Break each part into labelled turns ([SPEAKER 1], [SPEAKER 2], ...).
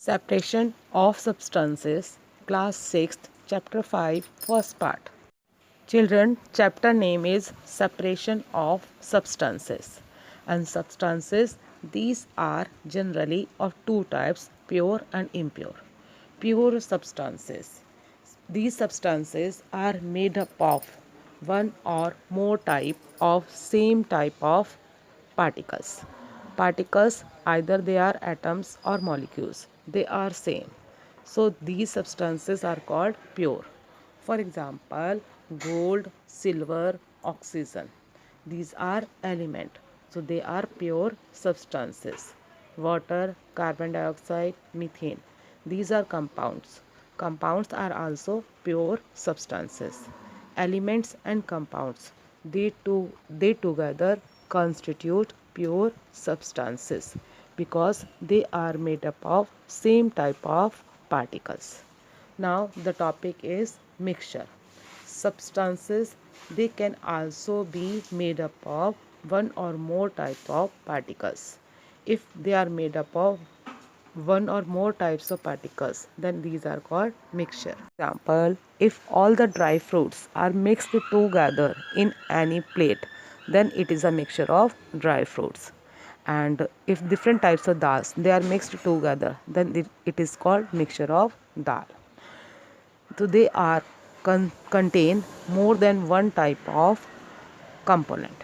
[SPEAKER 1] Separation of substances, class 6th, chapter 5, first part. Children, chapter name is Separation of Substances. And substances, these are generally of two types, pure and impure. Pure substances. These substances are made up of one or more type of same type of particles. Particles, either they are atoms or molecules, they are same. So these substances are called pure. For example, gold, silver, oxygen. These are element. So they are pure substances. Water, carbon dioxide, methane. These are compounds. Compounds are also pure substances. Elements and compounds, they together constitute pure substances because they are made up of same type of particles. Now the topic is mixture. Substances, they can also be made up of one or more type of particles. If they are made up of one or more types of particles, then these are called mixture. Example, if all the dry fruits are mixed together in any plate, then it is a mixture of dry fruits. And if different types of dals they are mixed together, then it is called mixture of dal. So they are contain more than one type of component.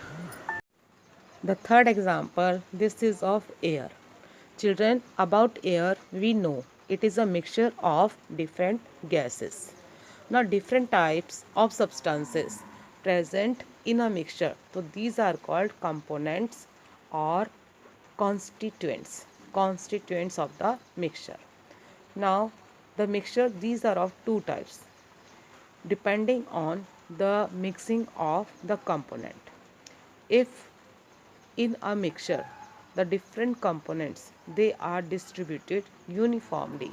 [SPEAKER 1] The third example, this is of air. Children, about air we know it is a mixture of different gases. Now different types of substances present in a mixture. So these are called components or constituents of the mixture. Now the mixture, these are of two types depending on the mixing of the component. If in a mixture the different components they are distributed uniformly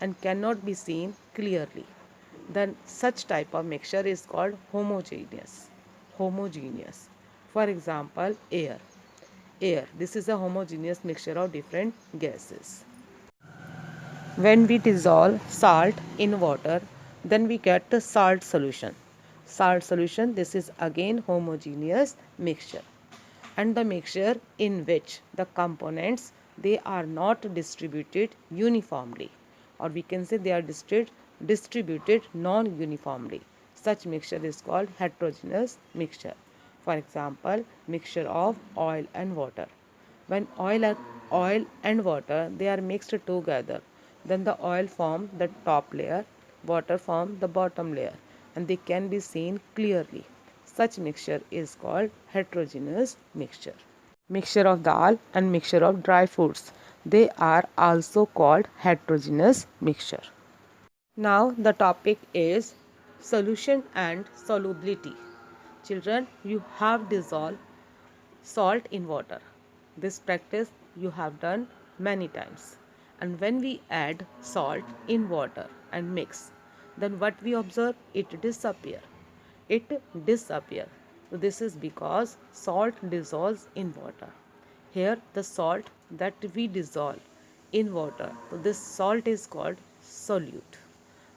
[SPEAKER 1] and cannot be seen clearly, then such type of mixture is called homogeneous. For example, air, this is a homogeneous mixture of different gases. When we dissolve salt in water, then we get the salt solution. Salt solution, this is again homogeneous mixture. And the mixture in which the components they are not distributed uniformly, or we can say they are distributed non-uniformly. Such mixture is called heterogeneous mixture. For example, mixture of oil and water. When oil and water they are mixed together, then the oil form the top layer, water form the bottom layer, and they can be seen clearly. Such mixture is called heterogeneous mixture. Mixture of dal and mixture of dry fruits, they are also called heterogeneous mixture. Now the topic is solution and solubility. Children, you have dissolved salt in water. This practice you have done many times. And when we add salt in water and mix, then what we observe? It disappear. It disappear. So this is because salt dissolves in water. Here the salt that we dissolve in water, so this salt is called solute.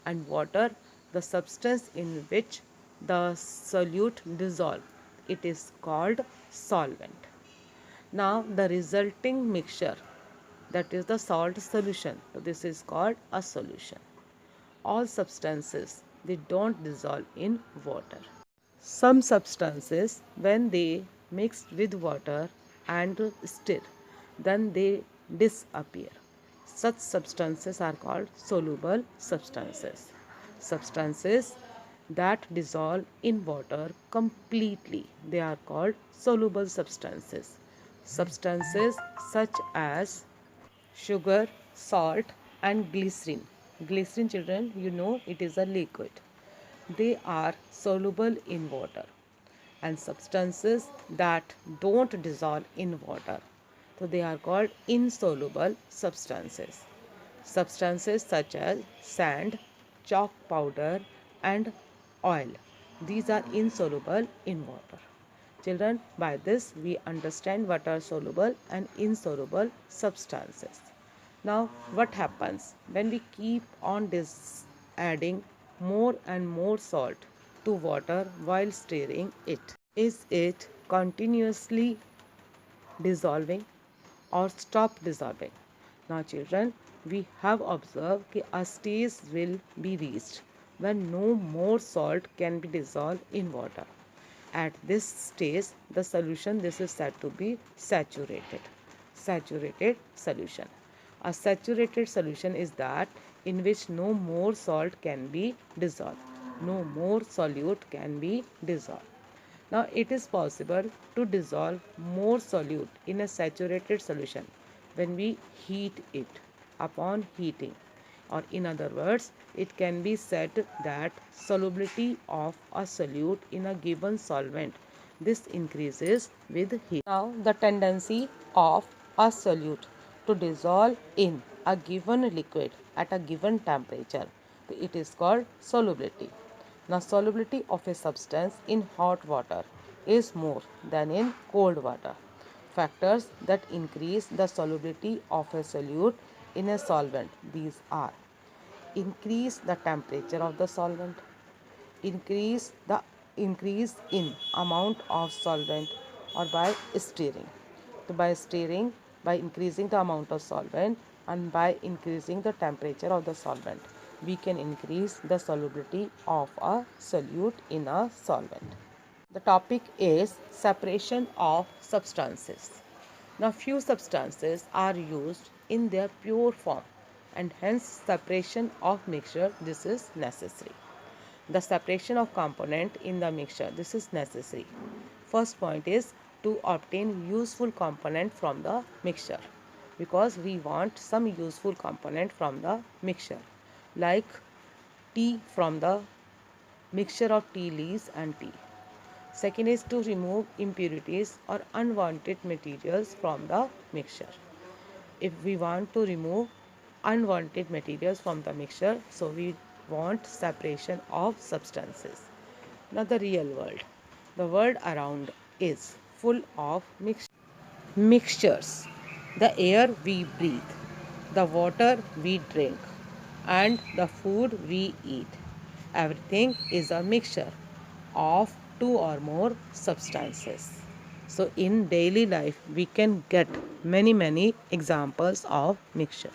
[SPEAKER 1] And water, the substance in which the solute dissolve, it is called solvent. Now the resulting mixture, that is the salt solution, so this is called a solution. All substances they don't dissolve in water. Some substances when they mix with water and stir, then they disappear. Such substances are called soluble substances. Substances that dissolve in water completely, they are called soluble substances. Substances such as sugar, salt and glycerin. Glycerin, children, you know it is a liquid. They are soluble in water. And substances that don't dissolve in water, so they are called insoluble substances. Substances such as sand, chalk powder and oil, these are insoluble in water. Children, by this we understand what are soluble and insoluble substances. Now, what happens when we keep on adding more and more salt to water while stirring it? Is it continuously dissolving or stop dissolving? Now, children, we have observed that a stage will be reached when no more salt can be dissolved in water. At this stage, the solution this is said to be saturated. Saturated solution. A saturated solution is that in which no more salt can be dissolved. No more solute can be dissolved. Now it is possible to dissolve more solute in a saturated solution when we heat it. Upon heating, or in other words, it can be said that solubility of a solute in a given solvent, this increases with heat. Now the tendency of a solute to dissolve in a given liquid at a given temperature, it is called solubility. Now, solubility of a substance in hot water is more than in cold water. Factors that increase the solubility of a solute in a solvent, these are: increase the temperature of the solvent, increase in amount of solvent, or by stirring. So by stirring, by increasing the amount of solvent and by increasing the temperature of the solvent, we can increase the solubility of a solute in a solvent. The topic is separation of substances. Now few substances are used in their pure form and hence separation of mixture this is necessary. The separation of component in the mixture this is necessary. First point is to obtain useful component from the mixture, because we want some useful component from the mixture, like tea from the mixture of tea leaves and tea. Second is to remove impurities or unwanted materials from the mixture. If we want to remove unwanted materials from the mixture, so we want separation of substances. Now the real world. The world around is full of mixtures. The air we breathe, the water we drink, and the food we eat. Everything is a mixture of two or more substances. So in daily life we can get many examples of mixture.